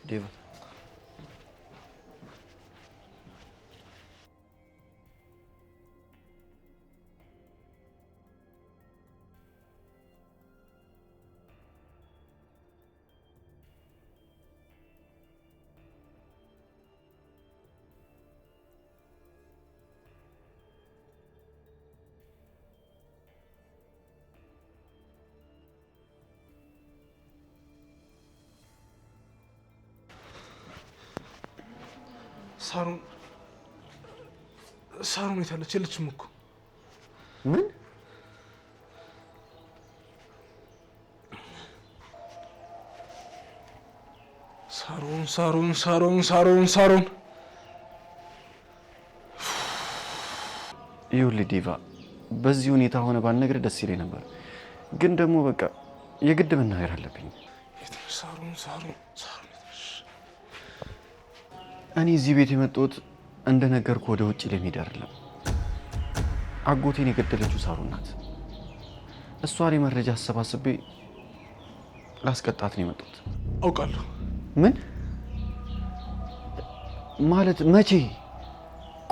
ዴቭ ሳሩን የታለች? የለችም እኮ። ምን? ሳሩን ይኸውልህ ዲቫ፣ በዚህ ሁኔታ ሆነ ባልነግርህ ደስ ይለኝ ነበር፣ ግን ደግሞ በቃ የግድ መናገር አለብኝ። ሳሩን እኔ እዚህ ቤት የመጣሁት እንደነገርኩህ ወደ ውጭ ለመሄድ አይደለም። አጎቴን የገደለችው ሳሩን ናት። እሷ ላይ መረጃ አሰባስቤ ላስቀጣት ነው የመጣሁት። አውቃለሁ። ምን ማለት? መቼ?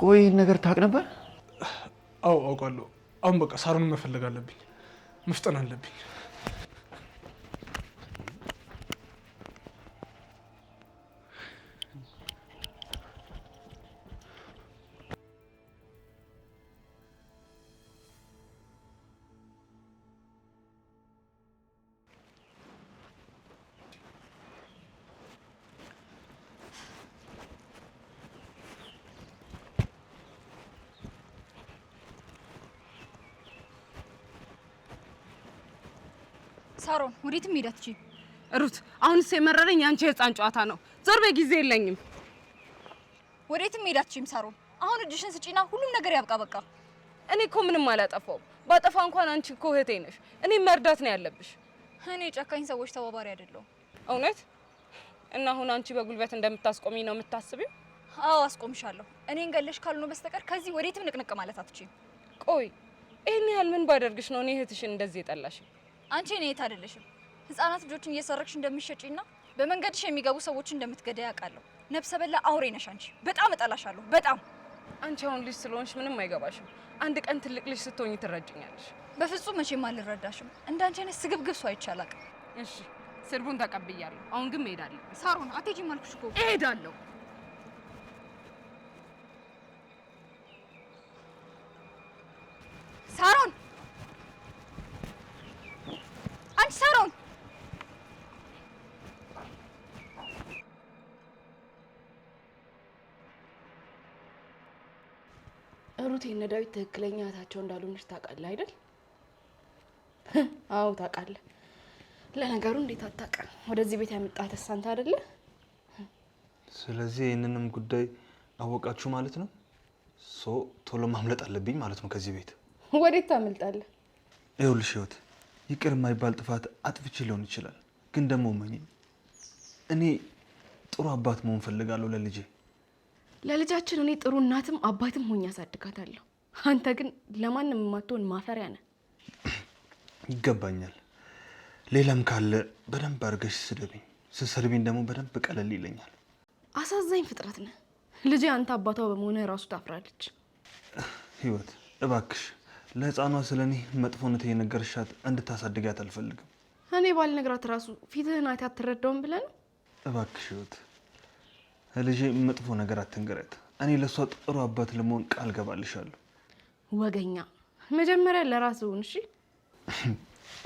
ቆይ ነገር ታውቅ ነበር? አዎ አውቃለሁ። አሁን በቃ ሳሩን መፈለግ አለብኝ፣ መፍጠን አለብኝ። ሳሮን ወዴትም ሄድ አትችይም። ሩት አሁንስ የመረረኝ ያንቺ የህፃን ጨዋታ ነው። ዞር በይ፣ ጊዜ የለኝም። ወዴትም ሄድ አትችይም ሳሮን። አሁን እጅሽን ስጪና ሁሉም ነገር ያብቃ በቃ። እኔ እኮ ምንም አላጠፋውም። ባጠፋ እንኳን አንቺ እኮ እህቴ ነሽ። እኔ መርዳት ነው ያለብሽ። እኔ ጨካኝ ሰዎች ተባባሪ አይደለሁም። እውነት? እና አሁን አንቺ በጉልበት እንደምታስቆሚኝ ነው የምታስቢው? አዎ አስቆምሻለሁ። እኔን ገለሽ ካልሆነ በስተቀር ከዚህ ወዴትም ንቅንቅ ማለት አትችይም። ቆይ ይሄን ያህል ምን ባደርግሽ ነው እኔ እህትሽን እንደዚህ የጠላሽ? አንቺ እኔ እህት አይደለሽም። ህፃናት ልጆችን እየሰረቅሽ እንደምትሸጪና በመንገድሽ የሚገቡ ሰዎችን እንደምትገዳይ አውቃለሁ። ነፍሰ በላ አውሬ ነሽ አንቺ። በጣም እጠላሻለሁ፣ በጣም። አንቺ አሁን ልጅ ስለሆንሽ ምንም አይገባሽም። አንድ ቀን ትልቅ ልጅ ስትሆኚ ትረጅኛለሽ። በፍጹም መቼም አልረዳሽም። እንዳንቺ አይነት ስግብግብ ሰው አይቼ አላውቅም። እሺ ስድቡን ተቀብያለሁ። አሁን ግን እሄዳለሁ። ሳሮን አትሄጂም አልኩሽ እኮ። እሄዳለሁ። ሳሮን አንቺ ሳሮን! ሩት የእነ ዳዊት ትክክለኛ እህታቸው እንዳልሆነች ታውቃለህ አይደል? አዎ ታውቃለህ። ለነገሩ እንዴት አታውቅም? ወደዚህ ቤት ያመጣት አንተ አይደለ? ስለዚህ ይህንንም ጉዳይ አወቃችሁ ማለት ነው። ቶሎ ማምለጥ አለብኝ ማለት ነው ከዚህ ቤት። ወዴት ታመልጣለህ? ይኸውልሽ ህይወት፣ ይቅር የማይባል ጥፋት አጥፍቼ ሊሆን ይችላል፣ ግን ደግሞ እኔ ጥሩ አባት መሆን ፈልጋለሁ ለልጄ። ለልጃችን እኔ ጥሩ እናትም አባትም ሆኜ አሳድጋታለሁ። አንተ ግን ለማንም የማትሆን ማፈሪያ ነህ። ይገባኛል። ሌላም ካለ በደንብ አድርገሽ ስደብኝ። ስትሰድቢኝ ደግሞ በደንብ ቀለል ይለኛል። አሳዛኝ ፍጥረት ነህ። ልጄ አንተ አባቷ በመሆንህ ራሱ ታፍራለች። ህይወት እባክሽ ለህፃኗ ስለኔ መጥፎነት የነገርሻት እንድታሳድጋት አልፈልግም። እኔ ባልነግራት ራሱ ፊትህን አይታ አትረዳውም ብለህ ነው? እባክሽ ህይወት ልጄ መጥፎ ነገር አትንገረት። እኔ ለሷ ጥሩ አባት ለመሆን ቃል ገባልሻለሁ። ወገኛ፣ መጀመሪያ ለራስህ ሁን እሺ።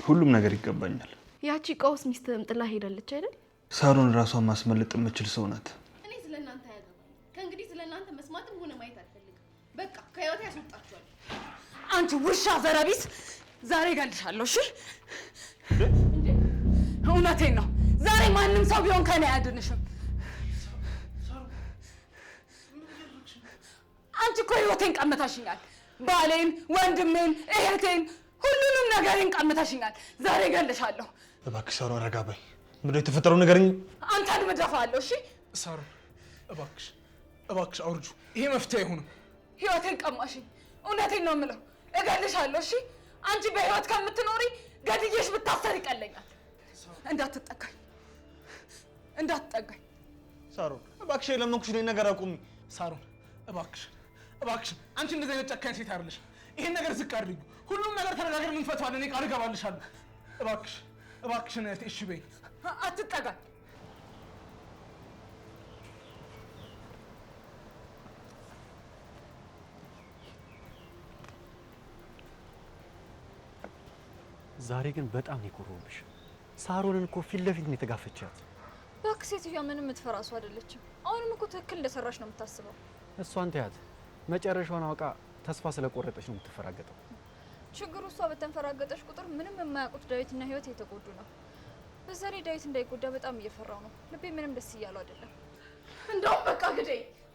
ሁሉም ነገር ይገባኛል። ያቺ ቀውስ ሚስትህም ጥላ ሄዳለች አይደል? ሳሮን ራሷን ማስመለጥ የምችል ሰው ናት። እኔ ስለናንተ አያገባኝም። ከእንግዲህ ስለናንተ መስማትም ሆነ ማየት አልፈልግም። በቃ ከህይወት ያስወጣችኋል። አንቺ ውሻ ዘረቢስ፣ ዛሬ እገልሻለሁ። እሺ? እውነቴን ነው። ዛሬ ማንም ሰው ቢሆን ከኔ አያድንሽም። አንቺ እኮ ህይወቴን ቀምተሽኛል። ባሌን፣ ወንድሜን፣ እህቴን፣ ሁሉንም ነገሬን ቀምተሽኛል። ዛሬ እገልሻለሁ። እባክሽ ሳሮን ረጋ በይ። ምንድነው የተፈጠረው ንገሪኝ። አንተን እደፋለሁ። እሺ? ሳሮን እባክሽ አውርጁ። ይሄ መፍትሄ አይሆንም። ህይወቴን ቀማሽኝ። እውነቴን ነው የምለው። እገልሻለሁ። እሺ? አንቺ በህይወት ከምትኖሪ ገድዬሽ ብታሰር ይቀለኛል። እንዳትጠጋኝ። ሳሮን እባክሽ ለምንኩሽ ነው ነገር አቁሚ። ሳሮን እባክሽ አንቺ እንደዚህ አይነት ጨካኝ ሴት አይደለሽ። ይሄን ነገር ዝቅ አድርጊ። ሁሉም ነገር ተነጋግረን እንፈታዋለን። እኔ ቃል እገባልሻለሁ። እባክሽ እህቴ እሺ በይ። አትጠጋኝ። ዛሬ ግን በጣም ነው የኮረውብሽ። ሳሮንን እኮ ፊት ለፊት ነው የተጋፈቻት። እባክህ ሴትዮዋ ምንም የምትፈራ ሰው አይደለችም። አሁንም እኮ ትክክል እንደሰራሽ ነው የምታስበው። እሷን ተያት። መጨረሻውን አውቃ ተስፋ ስለቆረጠች ነው የምትፈራገጠው። ችግሩ እሷ በተንፈራገጠች ቁጥር ምንም የማያውቁት ዳዊትና ህይወት እየተጎዱ ነው። በዛ ላይ ዳዊት እንዳይጎዳ በጣም እየፈራው ነው። ልቤ ምንም ደስ እያለው አይደለም። እንደውም በቃ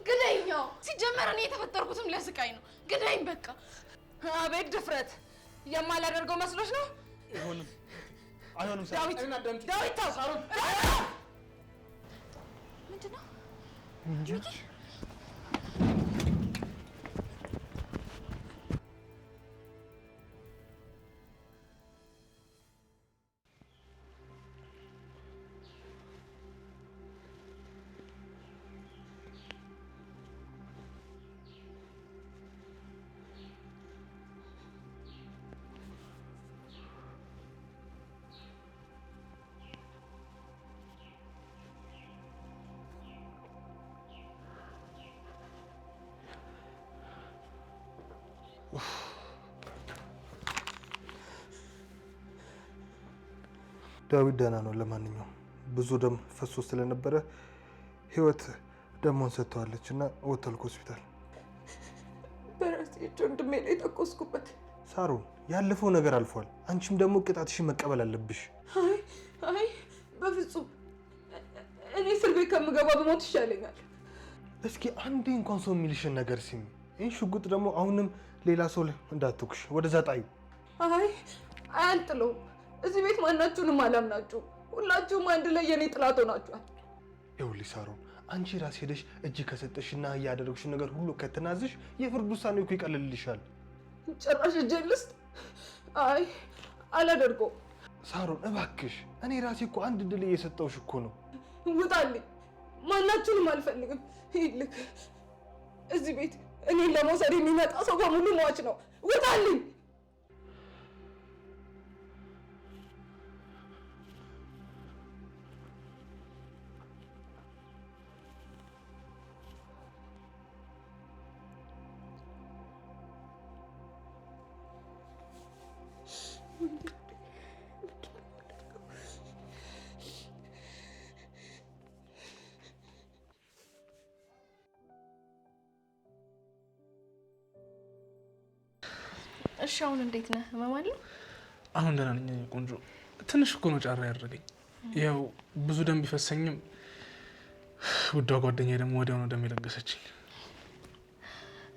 ግደኛው። ሲጀመር እኔ የተፈጠርኩትም ለስቃይ ነው። ግደኝ በቃ። አቤት ድፍረት! የማላደርገው መስሎሽ ነው? አይሆንም ዳዊት ተው። ሳሮን ምንድን ነው? እንጂ ዳዊት ደህና ነው። ለማንኛውም ብዙ ደም ፈሶ ስለነበረ ህይወት ደሞን ሰጥተዋለች እና ወተልኩ ሆስፒታል። በራሴ እጅ ወንድሜ ላይ ተኮስኩበት። ሳሮን ያለፈው ነገር አልፏል። አንቺም ደግሞ ቅጣትሽን መቀበል አለብሽ። አይ በፍጹም እኔ እስር ቤት ከምገባ በሞት ይሻለኛል። እስኪ አንዴ እንኳን ሰው የሚልሽን ነገር ሲሚ። ይህን ሽጉጥ ደግሞ አሁንም ሌላ ሰው እንዳትኩሽ ወደዛ ጣዩ። አይ አያንጥለውም። እዚህ ቤት ማናችሁንም አላምናችሁ። ሁላችሁም አንድ ላይ የኔ ጥላት ሆናችኋል። ይኸውልሽ ሳሮን አንቺ ራስ ሄደሽ እጅ ከሰጠሽና ያደረግሽ ነገር ሁሉ ከተናዘሽ የፍርድ ውሳኔው እኮ ይቀልልሻል። ጭራሽ እጄን ልስጥ? አይ አላደርገውም። ሳሮን እባክሽ፣ እኔ ራሴ እኮ አንድ ድል እየሰጠውሽ እኮ ነው። ውጣልኝ። ማናችሁንም አልፈልግም። ይልክ እዚህ ቤት እኔን ለመውሰድ የሚመጣ ሰው በሙሉ ሟች ነው። ውጣልኝ። እሺ አሁን እንዴት ነህ? ህመም አለ? አሁን ደህና ነኝ ቆንጆ። ትንሽ እኮ ነው ጫራ ያደረገኝ። ያው ብዙ ደም ቢፈሰኝም ውዷ ጓደኛዬ ደግሞ ወዲያው ነው ደም የለገሰችኝ።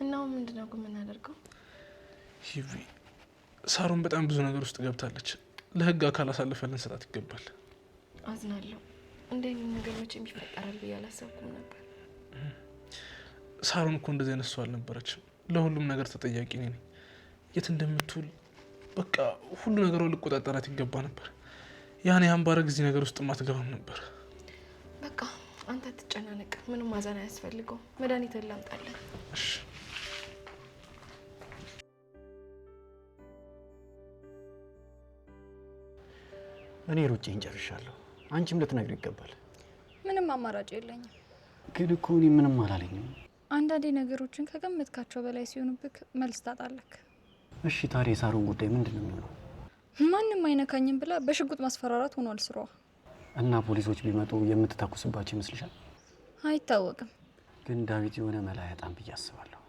እና አሁን ምንድነው የምናደርገው? ሂቪ ሳሮን በጣም ብዙ ነገር ውስጥ ገብታለች። ለህግ አካል አሳልፈን ልንሰጣት ይገባል። አዝናለሁ። እንደ አይነት ነገር መቼም ይፈጠራል ብዬ አላሰብኩም ነበር። ሳሮን እኮ እንደዚህ አይነት ሰው አልነበረችም። ለሁሉም ነገር ተጠያቂ ነኝ። የት እንደምትውል በቃ ሁሉ ነገሯን ልቆጣጠራት ይገባ ነበር። ያኔ አምባረ ጊዜ ነገር ውስጥ ማትገባም ነበር። በቃ አንተ አትጨናነቅ። ምንም ማዘን አያስፈልገው። መድኃኒትን ላምጣለን። እሺ እኔ ሩጬን ጨርሻለሁ። አንቺም ልትነግሪ ይገባል። ምንም አማራጭ የለኝም። ግን እኮ እኔ ምንም አላለኝም። አንዳንዴ ነገሮችን ከገመትካቸው በላይ ሲሆኑብክ መልስ ታጣለክ። እሺ ታዲያ የሳሮን ጉዳይ ምንድን ነው የሚሆነው? ማንም አይነካኝም ብላ በሽጉጥ ማስፈራራት ሆኗል ስራዋ። እና ፖሊሶች ቢመጡ የምትተኩስባቸው ይመስልሻል? አይታወቅም። ግን ዳዊት የሆነ መላ ያጣም ብዬ አስባለሁ።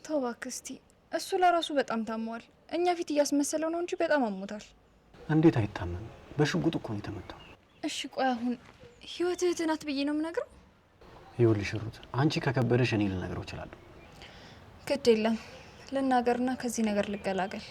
ተው እባክህ እስቲ። እሱ ለራሱ በጣም ታሟል። እኛ ፊት እያስመሰለው ነው እንጂ በጣም አሞታል። እንዴት አይታመም? በሽጉጥ እኮ ነው የተመታው። እሺ ቆይ አሁን ህይወት እህትህ ናት ብዬ ነው የምነግረው? ይኸውልሽ ሩት፣ አንቺ ከከበደሽ እኔ ልነግረው እችላለሁ። ግድ የለም ልናገርና ከዚህ ነገር ልገላገል።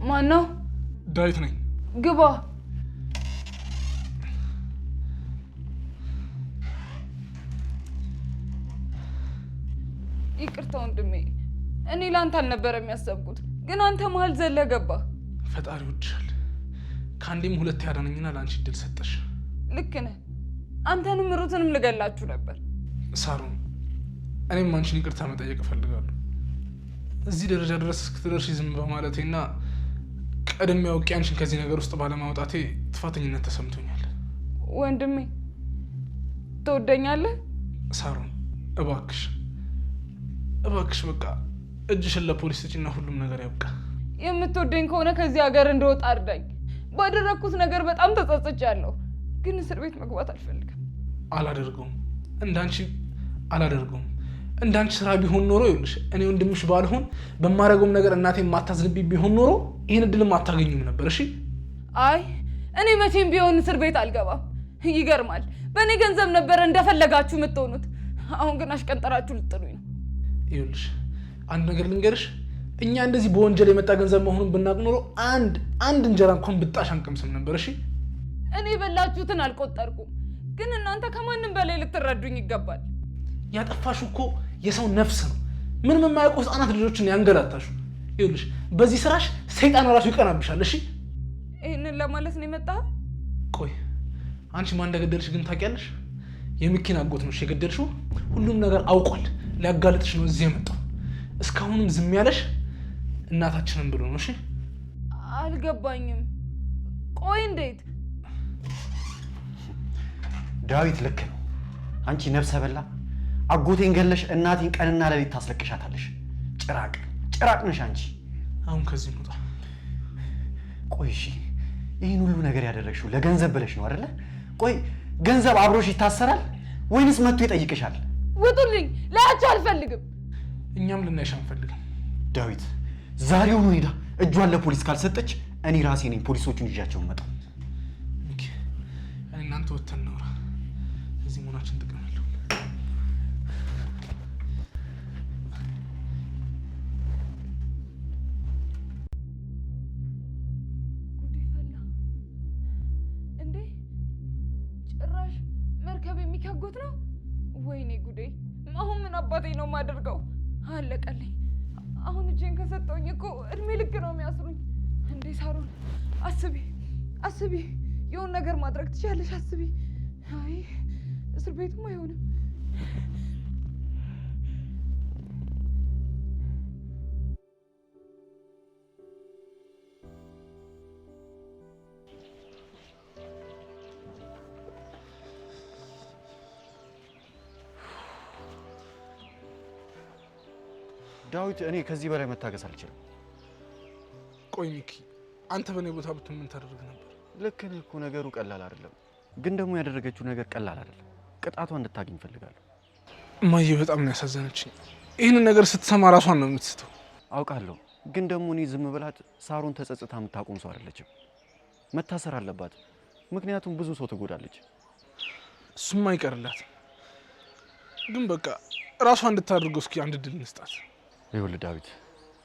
ማን ነው? ዳዊት ነኝ። ግባ። ይቅርታ ወንድሜ፣ እኔ ላንተ አልነበረም ያሰብኩት፣ ግን አንተ መሀል ዘለ ገባ። ፈጣሪ ወድሻል። ከአንዴም ሁለት ያዳነኝና ለአንቺ እድል ሰጠሽ። ልክ ነህ። አንተንም ሩትንም ልገላችሁ ነበር። ሳሮን፣ እኔም አንቺን ይቅርታ መጠየቅ እፈልጋለሁ። እዚህ ደረጃ ድረስ እስክትደርሺ ዝም በማለቴና ቀደም ያውቄ አንቺን ከዚህ ነገር ውስጥ ባለማውጣቴ ጥፋተኝነት ተሰምቶኛል። ወንድሜ ትወደኛለህ? ሳሮን እባክሽ እባክሽ በቃ እጅሽን ለፖሊስ ስጪና ሁሉም ነገር ያብቃ። የምትወደኝ ከሆነ ከዚህ ሀገር እንደወጣ አርዳኝ። ባደረግኩት ነገር በጣም ተጸጽቻለሁ፣ ግን እስር ቤት መግባት አልፈልግም። አላደርገውም፣ እንዳንቺ አላደርገውም። እንዳንቺ ስራ ቢሆን ኖሮ ይኸውልሽ፣ እኔ ወንድምሽ ባልሆን በማረገውም ነገር እናቴ የማታዝንብኝ ቢሆን ኖሮ ይህን እድልም አታገኙም ነበር። እሺ? አይ እኔ መቼም ቢሆን እስር ቤት አልገባም። ይገርማል፣ በእኔ ገንዘብ ነበረ እንደፈለጋችሁ የምትሆኑት። አሁን ግን አሽቀንጠራችሁ ልጥሉኝ ነው። ይኸውልሽ አንድ ነገር ልንገርሽ፣ እኛ እንደዚህ በወንጀል የመጣ ገንዘብ መሆኑን ብናውቅ ኖሮ አንድ እንጀራ እንኳን ብጣሽ አንቀምስም ነበር። እሺ? እኔ የበላችሁትን አልቆጠርኩም፣ ግን እናንተ ከማንም በላይ ልትረዱኝ ይገባል። ያጠፋሹ እኮ የሰው ነፍስ ነው። ምንም የማያውቁ ህፃናት ልጆችን ያንገላታሹ። ይኸውልሽ በዚህ ስራሽ ሰይጣን ራሱ ይቀናብሻል። እሺ? ይህንን ለማለት ነው የመጣኸው? ቆይ አንቺ ማን እንደገደልሽ ግን ታውቂያለሽ? የሚኪን አጎት ነው የገደልሽው። ሁሉም ነገር አውቋል። ሊያጋልጥሽ ነው እዚህ የመጣው። እስካሁንም ዝም ያለሽ እናታችንን ብሎ ነው። እሺ? አልገባኝም። ቆይ እንዴት? ዳዊት ልክ ነው። አንቺ ነፍሰ በላ አጎቴን ገለሽ እናቴን ቀንና ሌሊት ታስለቅሻታለሽ። ጭራቅ ነሽ አንቺ። አሁን ከዚህ እንውጣ። ቆይ እሺ፣ ይህን ሁሉ ነገር ያደረግሽው ለገንዘብ ብለሽ ነው አይደለ? ቆይ ገንዘብ አብሮሽ ይታሰራል ወይንስ መጥቶ ይጠይቅሻል? ውጡልኝ! ላያቸው አልፈልግም። እኛም ልናይሽ አንፈልግም። ዳዊት ዛሬውኑ ሄዳ እጇን ለፖሊስ ካልሰጠች እኔ ራሴ ነኝ ፖሊሶቹን ይዣቸው መጣው። እኔ እናንተ ወተን ነው እዚህ መሆናችን ጥቅም አለው። ጉዴ ፈላ እንዴ! ጭራሽ መርከብ የሚካጎት ነው። ወይኔ ጉዴ! አሁን ምን አባቴ ነው የማደርገው? አለቀልኝ። አሁን እጄን ከሰጠውኝ እኮ እድሜ ልክ ነው የሚያስሩኝ። እንዴ ሳሮን አስቢ፣ የሆነ ነገር ማድረግ ትችያለሽ። አስቢ። አይ እስር ቤቱም አይሆንም። ዳዊት እኔ ከዚህ በላይ መታገስ አልችልም። ቆይ ሚኪ፣ አንተ በእኔ ቦታ ብትሆን ምን ታደርግ ነበር? ልክ ነህ እኮ ነገሩ ቀላል አይደለም፣ ግን ደግሞ ያደረገችው ነገር ቀላል አይደለም። ቅጣቷ እንድታገኝ እፈልጋለሁ። እማዬ በጣም ነው ያሳዘነችኝ። ይህንን ነገር ስትሰማ ራሷን ነው የምትስተው። አውቃለሁ፣ ግን ደግሞ እኔ ዝም ብላት ሳሮን ተጸጽታ የምታቆም ሰው አይደለችም። መታሰር አለባት፣ ምክንያቱም ብዙ ሰው ትጎዳለች። እሱማ አይቀርላት፣ ግን በቃ ራሷ እንድታደርገው እስኪ አንድ ድል እንስጣት። ይኸውልህ ዳዊት፣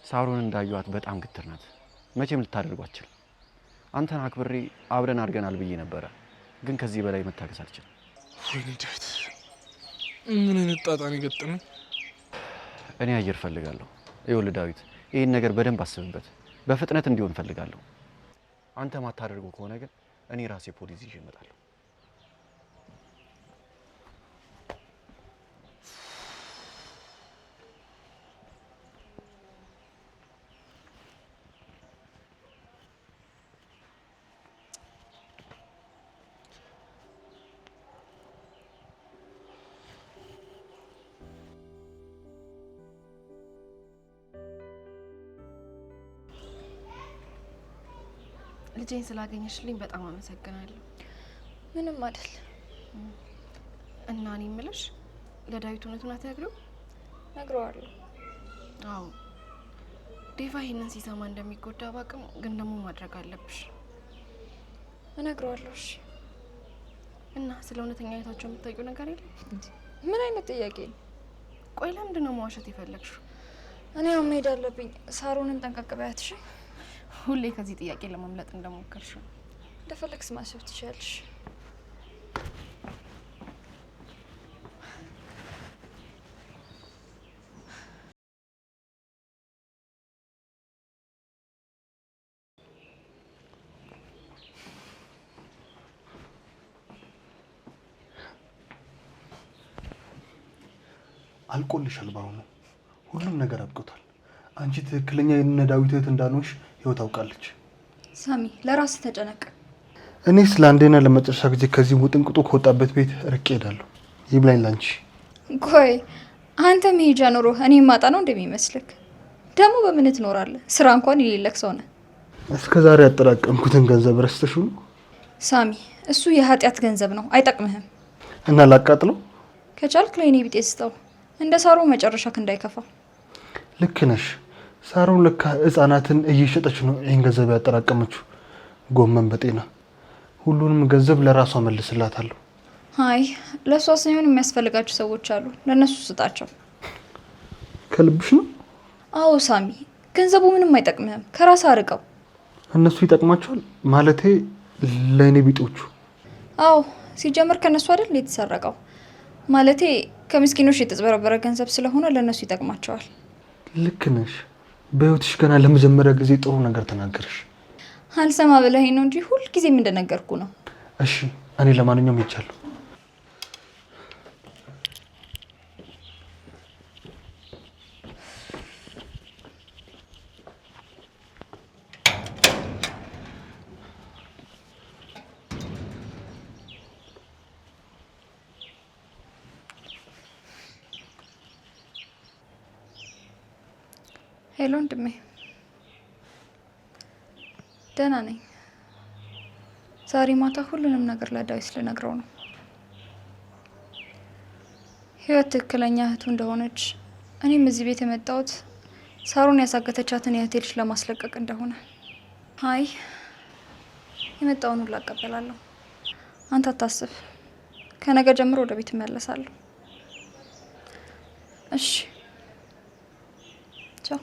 ሳሮን እንዳየኋት በጣም ግትር ናት። መቼም ልታደርጓት አትችልም። አንተን አክብሬ አብረን አድርገናል ብዬ ነበረ፣ ግን ከዚህ በላይ መታገስ አልችልም። ወይኔ ዳዊት፣ ምን አይነት ጣጣ ነው የገጠመኝ? እኔ አየር ፈልጋለሁ። ይኸውልህ ዳዊት፣ ይህን ነገር በደንብ አስብበት። በፍጥነት እንዲሆን ፈልጋለሁ። አንተ ማታደርገው ከሆነ ግን እኔ ራሴ ፖሊስ ይዤ እመጣለሁ። ልጄን ስላገኘሽልኝ በጣም አመሰግናለሁ። ምንም አይደል። እና እኔ የምልሽ ለዳዊት እውነቱን አትነግሪው? ነግረዋለሁ። አዎ ዴቫ ይሄንን ሲሰማ እንደሚጎዳ ባቅም፣ ግን ደግሞ ማድረግ አለብሽ። እነግረዋለሁ። እሺ። እና ስለ እውነተኛ ህይወታቸው የምታውቂው ነገር የለም? ምን አይነት ጥያቄ ነው? ቆይ ለምንድን ነው መዋሸት የፈለግሽው? እኔ አሁን መሄድ አለብኝ። ሳሮንን ጠንቀቅ በያት። እሺ። ሁሌ ከዚህ ጥያቄ ለማምለጥ እንደሞከርሽ ነው። እንደፈለግሽ ማሰብ ትችያለሽ። አልቆልሻል። በአሁኑ ሁሉም ነገር አብቅቷል። አንቺ ትክክለኛ የነ ዳዊት እህት እንዳልሆንሽ ህይወት አውቃለች። ሳሚ ለራስ ተጨነቅ። እኔ ስለ አንዴና ለመጨረሻ ጊዜ ከዚህ ውጥንቅጡ ከወጣበት ቤት ርቄ እሄዳለሁ። ይብላኝ ላንቺ። ቆይ አንተ መሄጃ ኖሮ እኔ ማጣ ነው እንደሚመስልክ? ደግሞ በምን ትኖራለህ? ስራ እንኳን የሌለክ ሰው ነህ። እስከ ዛሬ ያጠራቀምኩትን ገንዘብ ረስተሽ ነው? ሳሚ እሱ የኃጢአት ገንዘብ ነው፣ አይጠቅምህም። እና ላቃጥለው? ከቻልክ ለእኔ ቢጤ ስጠው፣ እንደ ሳሮ መጨረሻክ እንዳይከፋ። ልክ ነሽ። ሳሮን ለካ ህፃናትን እየሸጠች ነው ይህን ገንዘብ ያጠራቀመችው። ጎመን በጤና ሁሉንም ገንዘብ ለራሷ መልስላታለሁ። አይ ለእሷ ሳይሆን የሚያስፈልጋቸው ሰዎች አሉ፣ ለእነሱ ስጣቸው። ከልብሽ ነው? አዎ ሳሚ፣ ገንዘቡ ምንም አይጠቅምህም፣ ከራስ አርቀው። እነሱ ይጠቅማቸዋል ማለቴ ለእኔ ቢጦቹ? አዎ ሲጀምር ከእነሱ አይደል የተሰረቀው? ማለቴ ከምስኪኖች የተጽበረበረ ገንዘብ ስለሆነ ለእነሱ ይጠቅማቸዋል። ልክ ነሽ። በህይወትሽ ገና ለመጀመሪያ ጊዜ ጥሩ ነገር ተናገርሽ። አልሰማ ብለኸኝ ነው እንጂ ሁልጊዜም እንደነገርኩ ነው። እሺ እኔ ለማንኛውም ይቻለሁ። ሄሎ ወንድሜ፣ ደህና ነኝ። ዛሬ ማታ ሁሉንም ነገር ለዳዊት ልነግረው ነው። ህይወት ትክክለኛ እህቱ እንደሆነች፣ እኔም እዚህ ቤት የመጣሁት ሳሮን ያሳገተቻትን የእህቴ ልጅ ለማስለቀቅ እንደሆነ። አይ የመጣውን ሁሉ አቀበላለሁ። አንተ አታስብ፣ ከነገ ጀምሮ ወደ ቤት እመለሳለሁ። እሺ ቻው።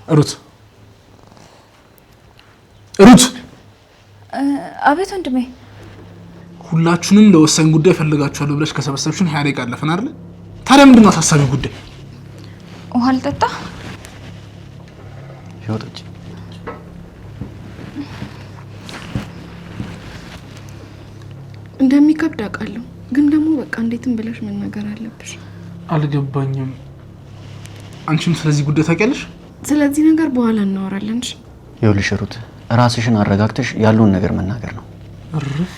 ሩት ሩት! አቤት ወንድሜ። ሁላችሁንም ለወሳኝ ጉዳይ ፈልጋችኋለሁ ብለሽ ከሰበሰብሽን 20 ደቂቃ አለፈን አይደል? ታዲያ ምንድን ነው አሳሳቢ ጉዳይ? ውሃ ልጠጣ? ህይወቶች እንደሚከብድ አውቃለሁ፣ ግን ደግሞ በቃ እንዴትም ብለሽ መናገር አለብሽ። አልገባኝም። አንቺም ስለዚህ ጉዳይ ታውቂያለሽ? ስለዚህ ነገር በኋላ እናወራለን። ይኸውልሽ ሩት፣ ራስሽን አረጋግተሽ ያለውን ነገር መናገር ነው። እርፍ።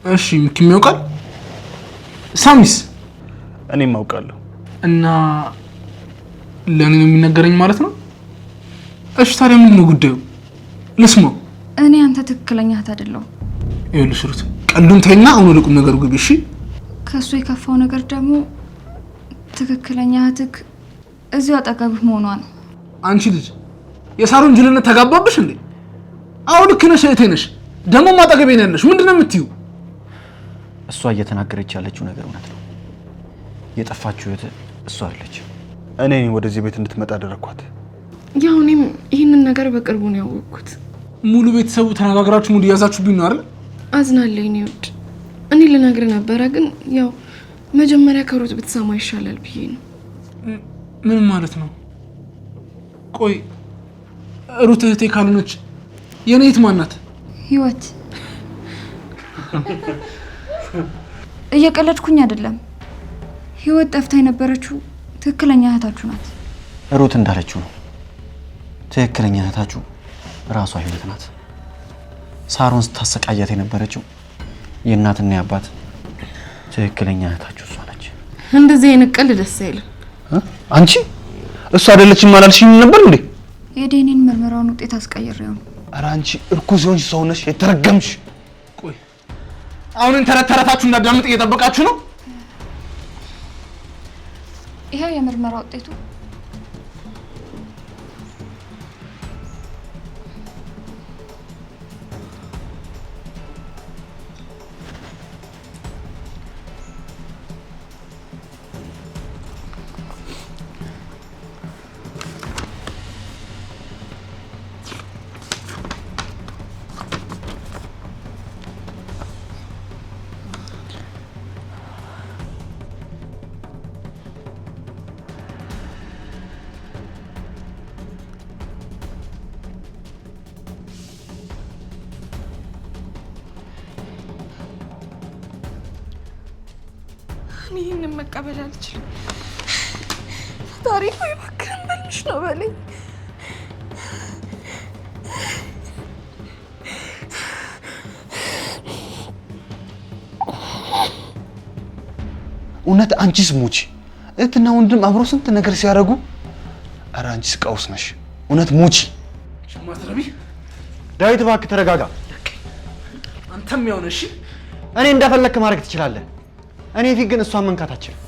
እሺ ምኪም ያውቃል? ሳሚስ? እኔም አውቃለሁ። እና ለኔ ነው የሚነገረኝ ማለት ነው? እሺ ታዲያ ምንድን ነው ጉዳዩ? ልስማው። እኔ አንተ ትክክለኛ እህት አይደለሁም። ይኸውልሽ ሩት፣ ቀልዱን ተይና አሁን ወደ ቁም ነገሩ ግቢ። እሺ? ከሱ የከፋው ነገር ደግሞ ትክክለኛ እህትህ እዚሁ አጠገብህ መሆኗ ነው። አንቺ ልጅ የሳሮን ጅልነት ተጋባብሽ እንዴ? አዎ ልክ ነሽ፣ እህቴ ነሽ። ደግሞ ማጠገቤ ነው ያለሽ። ምንድን ነው የምትይው? እሷ እየተናገረች ያለችው ነገር እውነት ነው። የጠፋችው እህት እሷ አለች። እኔ ወደዚህ ቤት እንድትመጣ አደረኳት። ያው እኔም ይህንን ነገር በቅርቡ ነው ያወቅኩት። ሙሉ ቤተሰቡ ተነጋግራችሁ ሙሉ ያዛችሁብኝ ነው አይደል? አዝናለሁ የኔ ውድ። እኔ ልነግርህ ነበረ፣ ግን ያው መጀመሪያ ከሩት ብትሰማ ይሻላል ብዬ ነው። ምን ማለት ነው? ቆይ ሩት እህቴ ካልሆነች የኔ እህት ማን ናት? ህይወት። እየቀለድኩኝ አይደለም። ህይወት ጠፍታ የነበረችው ትክክለኛ እህታችሁ ናት። ሩት እንዳለችው ነው። ትክክለኛ እህታችሁ ራሷ ህይወት ናት። ሳሮን ስታሰቃያት የነበረችው የእናትና የአባት ትክክለኛ እህታችሁ እሷ ነች። እንደዚህ አይነት ቀልድ ደስ አይልም። አንቺ እሱ አይደለችም አላልሽኝ ነበር እንዴ? የዴኒን ምርመራውን ውጤት አስቀይሬው ነው። ኧረ አንቺ እርኩስ የሆንሽ ሰው ነሽ፣ የተረገምሽ። ቆይ አሁን ተረታችሁ እንዳዳምጥ እየጠበቃችሁ ነው? ይሄው የምርመራ ውጤቱ። እኔ ይህንን መቀበል አልችልም። ፈጣሪ ሆይ እባክህን መልሽ ነው በለኝ። እውነት አንቺስ ሙቺ እህትና ወንድም አብሮ ስንት ነገር ሲያደርጉ፣ ኧረ አንቺስ ቀውስ ነሽ። እውነት ሙቺ። ማትረቢ ዳዊት እባክህ ተረጋጋ። አንተም ያው ነሽ። እኔ እንደፈለክ ማድረግ ትችላለህ። እኔ ፊት ግን እሷን መንካት አትችልም።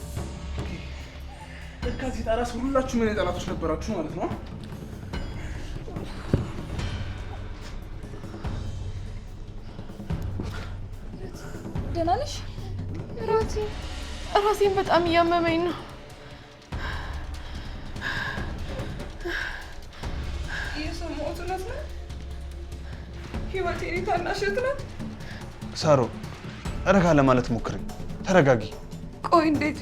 ከዚህ ጣራስ ሁላችሁም የኔ ጠላቶች ነበራችሁ ማለት ነው። ደህና ነሽ? ራሴን በጣም እያመመኝ ነው። የሰማሁት እውነት ነው? ህይወቴ የኔ ታናሽ እህት ናት? ሳሮ ረጋ ለማለት ሞክሪ፣ ተረጋጊ። ቆይ እንዴት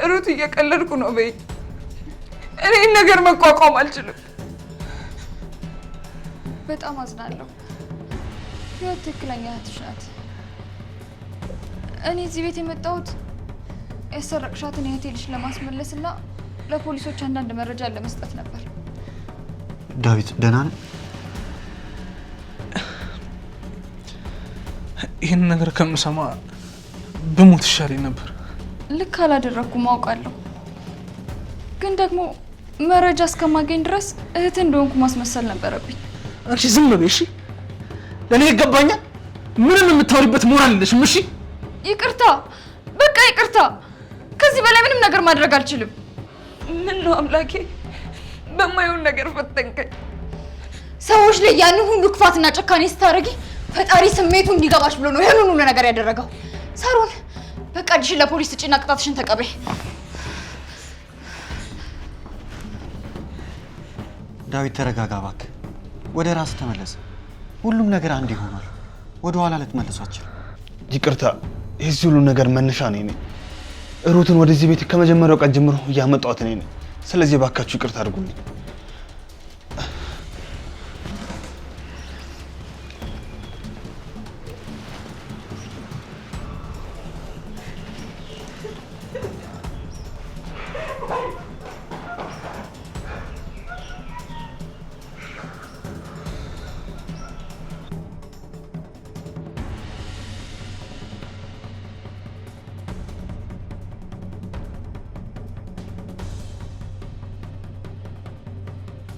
ሩት እየቀለድኩ ነው በይ። እኔ ይህን ነገር መቋቋም አልችልም። በጣም አዝናለሁ። ህይወት ትክክለኛ እህትሽ ናት። እኔ እዚህ ቤት የመጣሁት ያሰረቅሻትን የእህቴ ልጅ ለማስመለስና ለፖሊሶች አንዳንድ መረጃ ለመስጠት ነበር። ዳዊት ደህና ነህ? ይህን ነገር ከምሰማ በሞት ይሻለኝ ነበር። ልክ አላደረኩም አውቃለሁ፣ ግን ደግሞ መረጃ እስከማገኝ ድረስ እህት እንደሆንኩ ማስመሰል ነበረብኝ። አንቺ ዝም በይ እሺ። ለእኔ ይገባኛል። ምንም የምታወሪበት ሞራል የለሽም። እሺ ይቅርታ፣ በቃ ይቅርታ። ከዚህ በላይ ምንም ነገር ማድረግ አልችልም። ምን ነው አምላኬ፣ በማይሆን ነገር ፈተንከኝ። ሰዎች ላይ ያንን ሁሉ ክፋትና ጨካኔ ስታደርጊ ፈጣሪ ስሜቱ እንዲገባሽ ብሎ ነው ይሄንን ሁሉ ነገር ያደረገው። ሳሮን በቃ እጅሽን ለፖሊስ ስጪና ቅጣትሽን ተቀበይ። ዳዊት ተረጋጋ እባክህ። ወደ ራስ ተመለስ። ሁሉም ነገር አንድ ይሆናል። ወደ ኋላ ልትመልሷቸው። ይቅርታ፣ የዚህ ሁሉ ነገር መነሻ ነኝ እኔ። ሩትን ወደዚህ ቤት ከመጀመሪያው ቀን ጀምሮ እያመጣኋት እኔ ነኝ። ስለዚህ እባካችሁ ይቅርታ አድርጉልኝ።